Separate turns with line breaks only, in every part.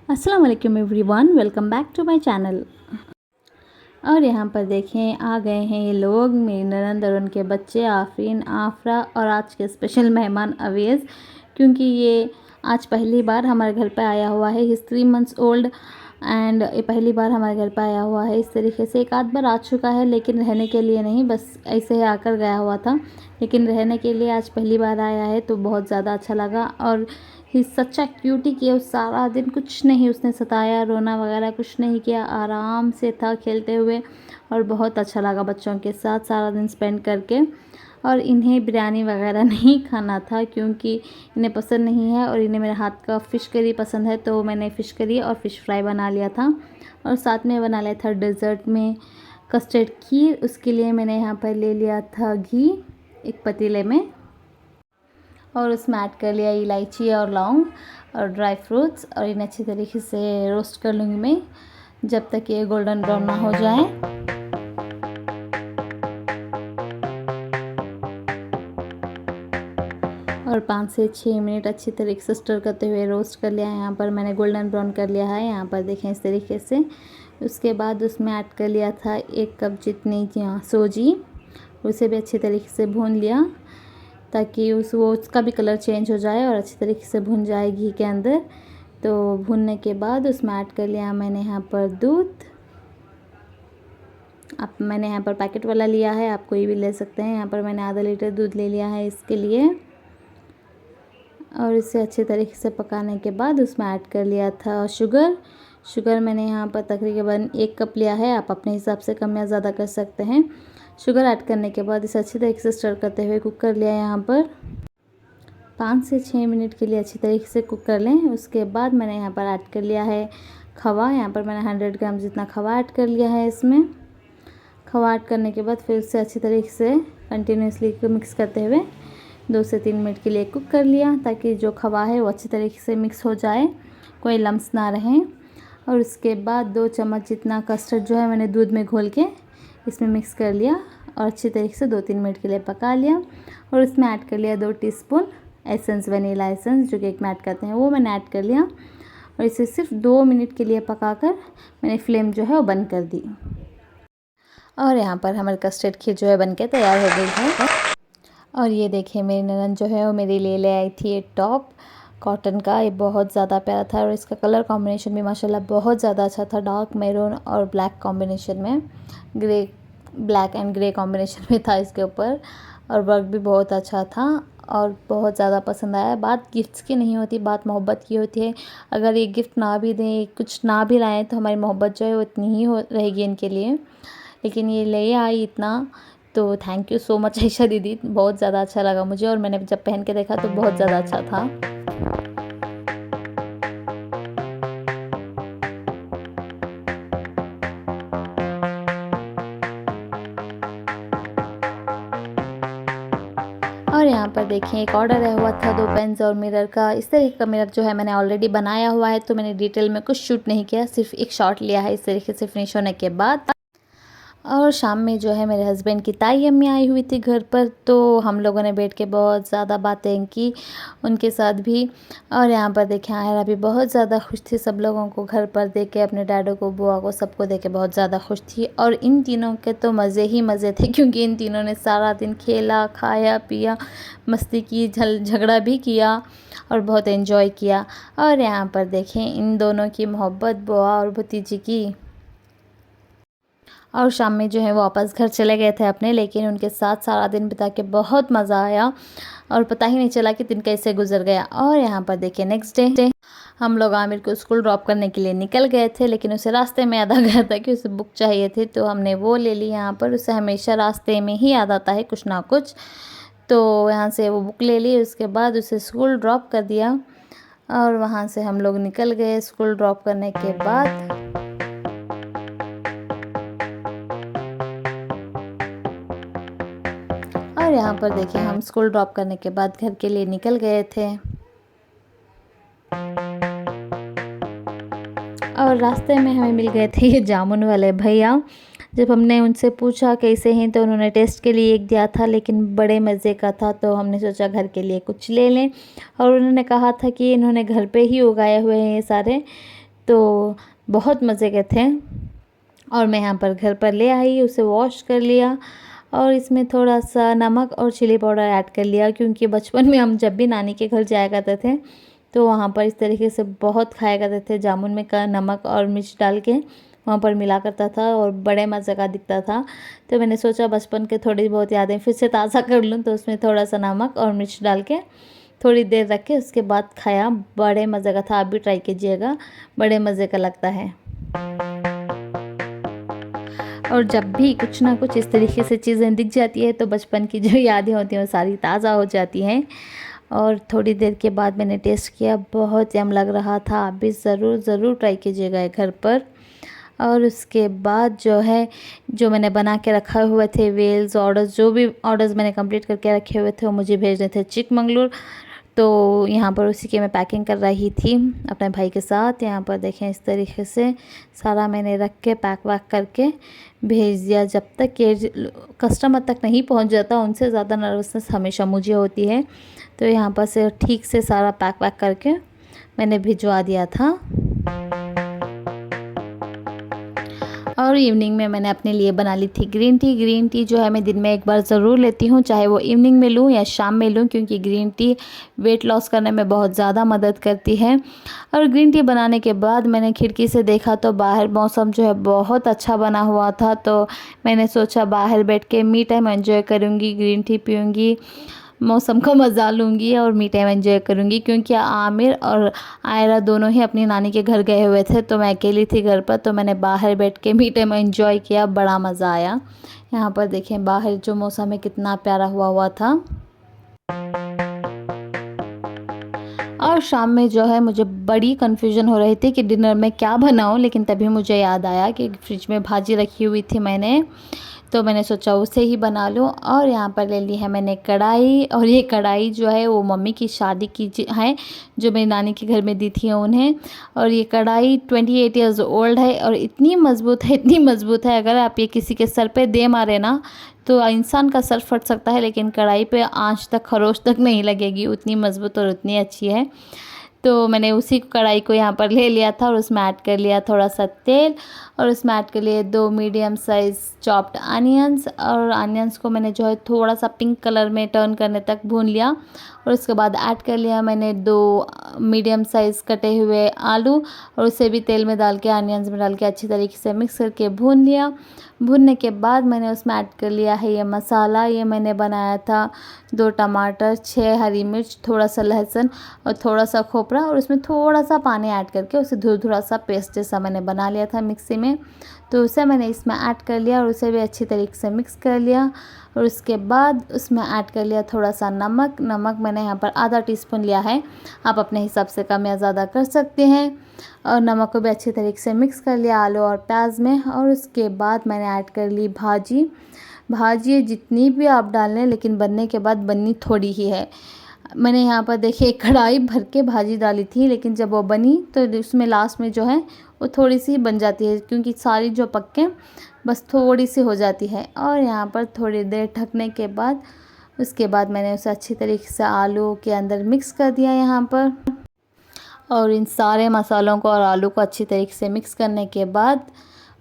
अस्सलाम वालेकुम everyone, welcome back to my channel. और यहाँ पर देखें आ गए हैं ये लोग, मेरी ननंद और उनके बच्चे आफरीन, आफरा और आज के स्पेशल मेहमान अवेज़, क्योंकि ये आज पहली बार हमारे घर पे आया हुआ है। He is 3 months old and ये पहली बार हमारे घर पे आया हुआ है। इस तरीके से एक आध बार आ चुका है, लेकिन रहने के लिए नहीं, बस ऐसे ही आकर गया हुआ था। लेकिन रहने के लिए आज पहली बार आया है, तो बहुत ज़्यादा अच्छा लगा। और ही सच्चा क्यूटी किया, उस सारा दिन कुछ नहीं उसने सताया, रोना वगैरह कुछ नहीं किया, आराम से था खेलते हुए। और बहुत अच्छा लगा बच्चों के साथ सारा दिन स्पेंड करके। और इन्हें बिरयानी वगैरह नहीं खाना था, क्योंकि इन्हें पसंद नहीं है, और इन्हें मेरे हाथ का फ़िश करी पसंद है, तो मैंने फ़िश करी और फ़िश फ्राई बना लिया था। और साथ में बना लिया था डेज़र्ट में कस्टर्ड खीर। उसके लिए मैंने यहाँ पर ले लिया था घी एक पतीले में, और उसमें ऐड कर लिया इलायची और लौंग और ड्राई फ्रूट्स, और इन्हें अच्छी तरीके से रोस्ट कर लूँगी मैं जब तक ये गोल्डन ब्राउन ना हो जाए। और 5 से 6 मिनट अच्छी तरीके से स्टर करते हुए रोस्ट कर लिया है। यहाँ पर मैंने गोल्डन ब्राउन कर लिया है, यहाँ पर देखें इस तरीके से। उसके बाद उसमें ऐड कर लिया था 1 कप जितनी सूजी, उसे भी अच्छी तरीके से भून लिया ताकि उसका भी कलर चेंज हो जाए और अच्छी तरीके से भुन जाए घी के अंदर। तो भुनने के बाद उसमें ऐड कर लिया मैंने यहाँ पर दूध। अब मैंने यहाँ पर पैकेट वाला लिया है, आप कोई भी ले सकते हैं। यहाँ पर मैंने आधा लीटर दूध ले लिया है इसके लिए। और इसे अच्छे तरीके से पकाने के बाद उसमें ऐड कर लिया था शुगर मैंने यहाँ पर तकरीबन 1 कप लिया है, आप अपने हिसाब से कम या ज़्यादा कर सकते हैं। शुगर ऐड करने के बाद इसे अच्छी तरीके से स्टर करते हुए कुक कर लिया। यहाँ पर 5 से 6 मिनट के लिए अच्छी तरीके से कुक कर लें। उसके बाद मैंने यहाँ पर ऐड कर लिया है खवा। यहाँ पर मैंने 100 ग्राम जितना खवा ऐड कर लिया है इसमें। खवा ऐड करने के बाद फिर से अच्छी तरीके से कंटिन्यूसली मिक्स करते हुए 2 से 3 मिनट के लिए कुक कर लिया, ताकि जो खवा है वो अच्छी तरीके से मिक्स हो जाए, कोई लम्स ना रहें। और उसके बाद 2 चम्मच जितना कस्टर्ड जो है मैंने दूध में घोल के इसमें मिक्स कर लिया और अच्छी तरीके से 2-3 मिनट के लिए पका लिया। और इसमें ऐड कर लिया 2 टीस्पून एसेंस, वनीला एसेंस जो केक में ऐड करते हैं, वो मैंने ऐड कर लिया। और इसे सिर्फ 2 मिनट के लिए पकाकर मैंने फ्लेम जो है वो बंद कर दी। और यहाँ पर हमारी कस्टर्ड खीर जो है बनके तैयार हो गई है। और ये देखिए मेरी ननद जो है वो मेरे लिए ले आई थी ये टॉप कॉटन का। ये बहुत ज़्यादा प्यारा था और इसका कलर कॉम्बिनेशन भी माशाल्लाह बहुत ज़्यादा अच्छा था। डार्क मैरून और ब्लैक कॉम्बिनेशन में, ब्लैक एंड ग्रे कॉम्बिनेशन में था इसके ऊपर, और वर्क भी बहुत अच्छा था और बहुत ज़्यादा पसंद आया। बात गिफ्ट्स की नहीं होती, बात मोहब्बत की होती है। अगर ये गिफ्ट ना भी दें, कुछ ना भी लाएँ, तो हमारी मोहब्बत जो है वो इतनी ही हो रहेगी इनके लिए। लेकिन ये ले आई इतना, तो thank you so much Ayesha दीदी, बहुत ज़्यादा अच्छा लगा मुझे। और मैंने जब पहन के देखा तो बहुत ज़्यादा अच्छा था। और यहाँ पर देखिए एक ऑर्डर आया हुआ था 2 पेन्स और मिरर का। इस तरीके का मिरर जो है मैंने ऑलरेडी बनाया हुआ है, तो मैंने डिटेल में कुछ शूट नहीं किया, सिर्फ एक शॉट लिया है इस तरीके से फिनिश होने के बाद। और शाम में जो है मेरे हस्बैंड की ताई अम्मी आई हुई थी घर पर, तो हम लोगों ने बैठ के बहुत ज़्यादा बातें की उनके साथ भी। और यहाँ पर देखें आयरा भी बहुत ज़्यादा खुश थी, सब लोगों को घर पर देख के, अपने डैडो को, बुआ को, सबको देख के बहुत ज़्यादा खुश थी। और इन तीनों के तो मज़े ही मज़े थे, क्योंकि इन तीनों ने सारा दिन खेला, खाया, पिया, मस्ती की, झगड़ा भी किया और बहुत एंजॉय किया। और यहाँ पर देखें इन दोनों की मोहब्बत, बुआ और भतीजी की। और शाम में जो है वो वापस घर चले गए थे अपने, लेकिन उनके साथ सारा दिन बिता के बहुत मज़ा आया और पता ही नहीं चला कि दिन कैसे गुजर गया। और यहाँ पर देखिए नेक्स्ट डे हम लोग आमिर को स्कूल ड्रॉप करने के लिए निकल गए थे, लेकिन उसे रास्ते में याद आ गया था कि उसे बुक चाहिए थी, तो हमने वो ले ली। यहाँ पर उसे हमेशा रास्ते में ही याद आता है कुछ ना कुछ, तो यहाँ से वो बुक ले ली। उसके बाद उसे स्कूल ड्रॉप कर दिया और वहाँ से हम लोग निकल गए। स्कूल ड्रॉप करने के बाद और यहाँ पर देखिए हम स्कूल ड्रॉप करने के बाद घर के लिए निकल गए थे। और रास्ते में हमें मिल गए थे ये जामुन वाले भैया। जब हमने उनसे पूछा कैसे हैं, तो उन्होंने टेस्ट के लिए एक दिया था, लेकिन बड़े मज़े का था, तो हमने सोचा घर के लिए कुछ ले लें। और उन्होंने कहा था कि इन्होंने घर पे ही उगाए हुए हैं ये सारे, तो बहुत मज़े के थे। और मैं यहाँ पर घर पर ले आई, उसे वॉश कर लिया और इसमें थोड़ा सा नमक और चिली पाउडर ऐड कर लिया, क्योंकि बचपन में हम जब भी नानी के घर जाया करते थे तो वहाँ पर इस तरीके से बहुत खाया करते थे। जामुन में का नमक और मिर्च डाल के वहाँ पर मिला करता था और बड़े मज़े का दिखता था। तो मैंने सोचा बचपन के थोड़ी बहुत यादें फिर से ताज़ा कर लूँ, तो उसमें थोड़ा सा नमक और मिर्च डाल के थोड़ी देर रख के उसके बाद खाया। बड़े मज़े का था, आप भी ट्राई कीजिएगा, बड़े मज़े का लगता है। और जब भी कुछ ना कुछ इस तरीके से चीज़ें दिख जाती है तो बचपन की जो यादें होती हैं वो सारी ताज़ा हो जाती हैं। और थोड़ी देर के बाद मैंने टेस्ट किया, बहुत यम लग रहा था। आप भी ज़रूर ट्राई कीजिएगा घर पर। और उसके बाद जो है, जो मैंने बना के रखा हुए थे वेल्स ऑर्डर्स, जो भी ऑर्डर्स मैंने कंप्लीट करके रखे हुए थे वो मुझे भेजने थे चिकमंगलुरु। तो यहाँ पर उसी की मैं पैकिंग कर रही थी अपने भाई के साथ। यहाँ पर देखें इस तरीके से सारा मैंने रख के पैक वैक करके भेज दिया। जब तक ये कस्टमर तक नहीं पहुँच जाता उनसे ज़्यादा नर्वसनेस हमेशा मुझे होती है। तो यहाँ पर से ठीक से सारा पैक वैक करके मैंने भिजवा दिया था। और इवनिंग में मैंने अपने लिए बना ली थी ग्रीन टी। ग्रीन टी जो है मैं दिन में एक बार ज़रूर लेती हूँ, चाहे वो इवनिंग में लूँ या शाम में लूँ, क्योंकि ग्रीन टी वेट लॉस करने में बहुत ज़्यादा मदद करती है। और ग्रीन टी बनाने के बाद मैंने खिड़की से देखा तो बाहर मौसम जो है बहुत अच्छा बना हुआ था। तो मैंने सोचा बाहर बैठ के मी टाइम एंजॉय करूँगी, ग्रीन टी पीऊँगी, मौसम का मज़ा लूँगी और मी टाइम एंजॉय करूँगी। क्योंकि आमिर और आयरा दोनों ही अपनी नानी के घर गए हुए थे तो मैं अकेली थी घर पर, तो मैंने बाहर बैठ के मी टाइम एंजॉय किया, बड़ा मज़ा आया। यहाँ पर देखें बाहर जो मौसम है कितना प्यारा हुआ था। और शाम में जो है मुझे बड़ी कन्फ्यूजन हो रही थी कि डिनर में क्या बनाऊं, लेकिन तभी मुझे याद आया कि फ्रिज में भाजी रखी हुई थी मैंने, तो मैंने सोचा उसे ही बना लूं। और यहाँ पर ले ली है मैंने कढ़ाई, और ये कढ़ाई जो है वो मम्मी की शादी की है, जो मेरी नानी के घर में दी थी उन्हें। और ये कढ़ाई 28 ईयर्स ओल्ड है और इतनी मज़बूत है, इतनी मज़बूत है, अगर आप ये किसी के सर पे दे मारे ना तो इंसान का सर फट सकता है, लेकिन कढ़ाई पे आंच तक, खरोच तक नहीं लगेगी, उतनी मज़बूत और उतनी अच्छी है। तो मैंने उसी कढ़ाई को यहाँ पर ले लिया था और उसमें ऐड कर लिया थोड़ा सा तेल, और उसमें ऐड कर लिए 2 मीडियम साइज़ चॉप्ड अनियंस। और अनियंस को मैंने जो है थोड़ा सा पिंक कलर में टर्न करने तक भून लिया। और उसके बाद ऐड कर लिया मैंने 2 मीडियम साइज़ कटे हुए आलू, और उसे भी तेल में डाल के अनियंस में डाल के अच्छी तरीके से मिक्स करके भून लिया। भूनने के बाद मैंने उसमें ऐड कर लिया है ये मसाला। ये मैंने बनाया था 2 टमाटर, 6 हरी मिर्च, थोड़ा सा लहसुन और थोड़ा सा खोपरा, और उसमें थोड़ा सा पानी ऐड करके उसे धुरधुरा सा पेस्ट जैसा मैंने बना लिया था मिक्सी में। तो उसे मैंने इसमें ऐड कर लिया और उसे भी अच्छी तरीके से मिक्स कर लिया। और उसके बाद उसमें ऐड कर लिया थोड़ा सा नमक। नमक मैंने यहाँ पर आधा टीस्पून लिया है, आप अपने हिसाब से कम या ज़्यादा कर सकते हैं। और नमक को भी अच्छी तरीके से मिक्स कर लिया आलू और प्याज में। और उसके बाद मैंने ऐड कर ली भाजी। भाजी जितनी भी आप डाल लें, लेकिन बनने के बाद बननी थोड़ी ही है। मैंने यहाँ पर देखिए कढ़ाई भर के भाजी डाली थी, लेकिन जब वो बनी तो उसमें लास्ट में जो है वो थोड़ी सी बन जाती है, क्योंकि सारी जो पक्के बस थोड़ी सी हो जाती है। और यहाँ पर थोड़ी देर ढकने के बाद उसके बाद मैंने उसे अच्छी तरीके से आलू के अंदर मिक्स कर दिया यहाँ पर। और इन सारे मसालों को और आलू को अच्छी तरीके से मिक्स करने के बाद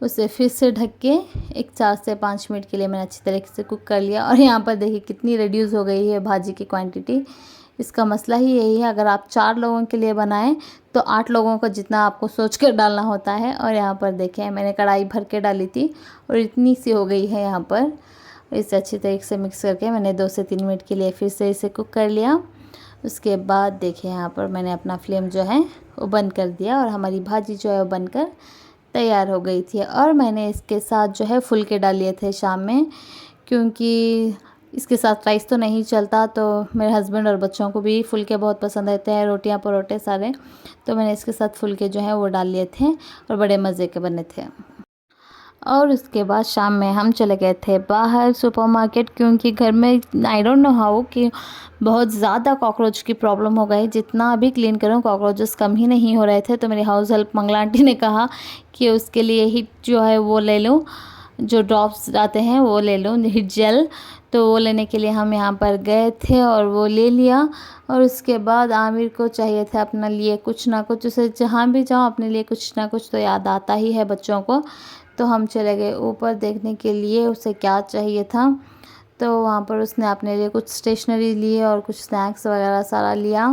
उसे फिर से ढक के एक 4 से 5 मिनट के लिए मैंने अच्छी तरीके से कुक कर लिया। और यहाँ पर देखिए कितनी रिड्यूस हो गई है भाजी की क्वांटिटी। इसका मसला ही यही है, अगर आप 4 लोगों के लिए बनाएं तो 8 लोगों को जितना आपको सोच कर डालना होता है। और यहाँ पर देखें मैंने कढ़ाई भर के डाली थी और इतनी सी हो गई है यहाँ पर। इसे अच्छी तरीके से मिक्स करके मैंने 2 से 3 मिनट के लिए फिर से इसे कुक कर लिया। उसके बाद देखिए यहाँ पर मैंने अपना फ्लेम जो है वो बंद कर दिया और हमारी भाजी जो है वो बनकर तैयार हो गई थी। और मैंने इसके साथ जो है फुलके डाल लिए थे शाम में, क्योंकि इसके साथ राइस तो नहीं चलता, तो मेरे हस्बैंड और बच्चों को भी फुलके बहुत पसंद आते हैं, रोटियां परोठे सारे। तो मैंने इसके साथ फुलके जो है वो डाल लिए थे और बड़े मज़े के बने थे। और उसके बाद शाम में हम चले गए थे बाहर सुपरमार्केट, क्योंकि घर में आई डोंट नो हाउ कि बहुत ज़्यादा कॉकरोच की प्रॉब्लम हो गई। जितना भी क्लीन करूँ कॉकरोचेस कम ही नहीं हो रहे थे। तो मेरी हाउस हेल्प मंगला आंटी ने कहा कि उसके लिए हिट जो है वो ले लूँ, जो ड्रॉप्स आते हैं वो ले लूँ, हिट जेल। तो वो लेने के लिए हम यहाँ पर गए थे और वो ले लिया। और उसके बाद आमिर को चाहिए था अपने लिए कुछ ना कुछ, उसे जहाँ भी जाओ अपने लिए कुछ ना कुछ तो याद आता ही है बच्चों को। तो हम चले गए ऊपर देखने के लिए उसे क्या चाहिए था। तो वहाँ पर उसने अपने लिए कुछ स्टेशनरी लिए और कुछ स्नैक्स वगैरह सारा लिया।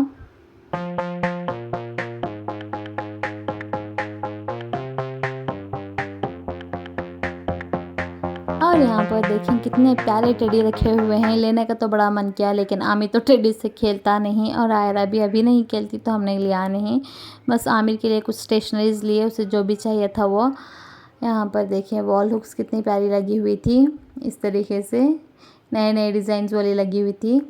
और यहाँ पर देखें कितने प्यारे टेडी रखे हुए हैं। लेने का तो बड़ा मन किया लेकिन आमिर तो टेडी से खेलता नहीं और आयरा भी अभी नहीं खेलती तो हमने लिया नहीं। बस आमिर के लिए कुछ स्टेशनरीज लिए, उसे जो भी चाहिए था वो। यहाँ पर देखें वॉल हुक्स कितनी प्यारी लगी हुई थी, इस तरीके से नए नए डिज़ाइंस वाली लगी हुई थी।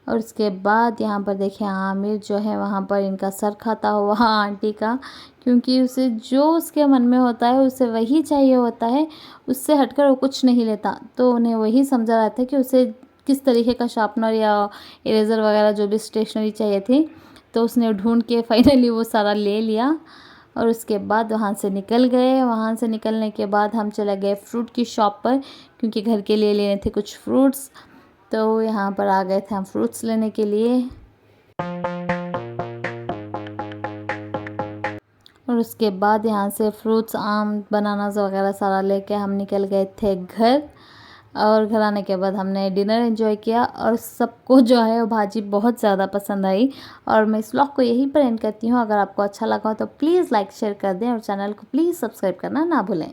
और उसके बाद यहाँ पर देखें आमिर जो है वहाँ पर इनका सर खाता हुआ आंटी का, क्योंकि उसे जो उसके मन में होता है उसे वही चाहिए होता है, उससे हटकर वो कुछ नहीं लेता। तो उन्हें वही समझा रहा था कि उसे किस तरीके का शार्पनर या इरेज़र वगैरह जो भी स्टेशनरी चाहिए थी। तो उसने ढूंढ के फाइनली वो सारा ले लिया और उसके बाद वहाँ से निकल गए। वहाँ से निकलने के बाद हम चले गए फ्रूट की शॉप पर, क्योंकि घर के लिए लेने थे कुछ फ्रूट्स। तो यहाँ पर आ गए थे हम फ्रूट्स लेने के लिए। और उसके बाद यहाँ से फ्रूट्स, आम, बनानास वगैरह सारा लेके हम निकल गए थे घर। और घर आने के बाद हमने डिनर एंजॉय किया और सबको जो है वो भाजी बहुत ज़्यादा पसंद आई। और मैं इस व्लॉग को यहीं पर एंड करती हूँ। अगर आपको अच्छा लगा हो तो प्लीज़ लाइक शेयर कर दें और चैनल को प्लीज़ सब्सक्राइब करना ना भूलें।